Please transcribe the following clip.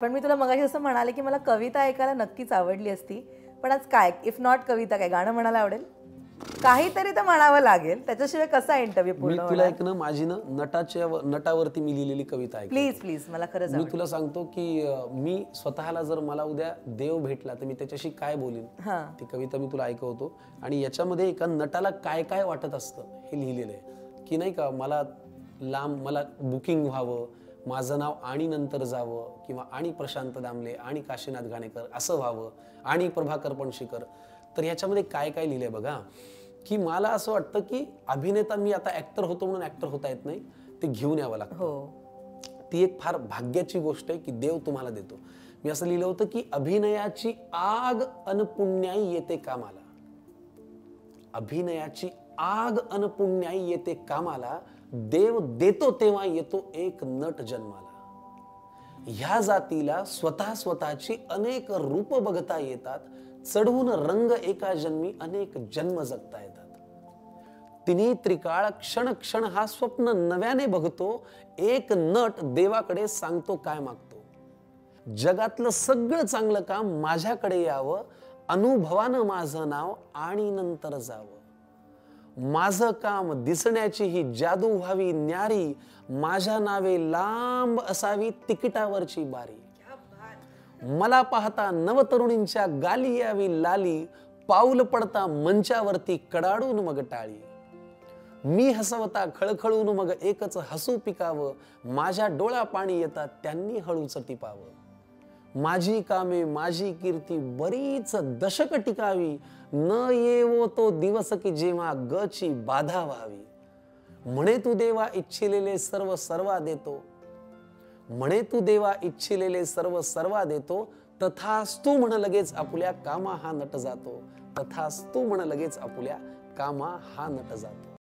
पण मी तुला मगाशी असं म्हणाले, की मला कविता ऐकायला नक्कीच आवडली असती. पण आज काय इफ नॉट कविता काय गाणं म्हणायला आवडेल? काहीतरी तर म्हणावं लागेल. त्याच्याशिवाय कसा इंटरव्ह्यू मी पूर्ण तुला होणार? एक ना माझी ना नटावरती मी लिहिलेली कविता प्लीज, ऐकवतो. प्लीज मला खरंच मी आवडेल. तुला सांगतो की मी स्वतःला जर मला उद्या देव भेटला तर मी त्याच्याशी काय बोलीन, हां. ती कविता मी तुला ऐकवतो. आणि याच्यामध्ये एका नटाला काय काय वाटत असतं हे लिहिलेलं आहे की नाही का, मला बुकिंग व्हावं, माझं नाव आणि नंतर जावं, किंवा आणि प्रशांत दामले आणि काशीनाथ घाणेकर असं व्हावं, आणि प्रभाकर पणशीकर. तर ह्याच्यामध्ये काय काय लिहिलंय बघा, की मला असं वाटतं की अभिनेता मी आता ऍक्टर होतो म्हणून ऍक्टर होता येत नाही, ते घेऊन यावं लागतं. हो. ती एक फार भाग्याची गोष्ट आहे की देव तुम्हाला देतो. मी असं लिहिलं होतं की अभिनयाची आग अनपुण्याई येते कामाला, अभिनयाची आग अनपुण्याई येते कामाला, देव देतो तेव्हा येतो एक नट जन्माला. ह्या जातीला स्वतःची अनेक रूप बघता येतात, चढून रंग एका जन्मी अनेक जन्म जगता येतात. तिन्ही त्रिकाळ क्षण क्षण हा स्वप्न नव्याने बघतो, एक नट देवाकडे सांगतो काय मागतो. जगातलं सगळं चांगलं काम माझ्याकडे यावं, अनुभवानं माझं नाव आणि नंतर जावं. माझं काम दिसण्याची ही जादू व्हावी न्यारी, माझ्या नावे लांब असावी तिकिटावरची बारी. मला पाहता नवतरुणींच्या गाली यावी लाली, पाऊल पडता मंचावरती कडाडून मग टाळी. मी हसवता खळखळून मग एकच हसू पिकावं, माझ्या डोळा पाणी येतात त्यांनी हळूच टिपावं. माझी कामे माझी कीर्ती बरीच दशक टिकावी, न येवो तो दिवस की जेव्हा गची बाधा व्हावी. म्हणे तू देवा इच्छिलेले सर्व सर्वा देतो, म्हणे तू देवा इच्छिलेले सर्व सर्वा देतो, तथास्तु म्हण लगेच आपुल्या कामा हा नट जातो, तथास्तु म्हण लगेच आपुल्या कामा हा नट जातो.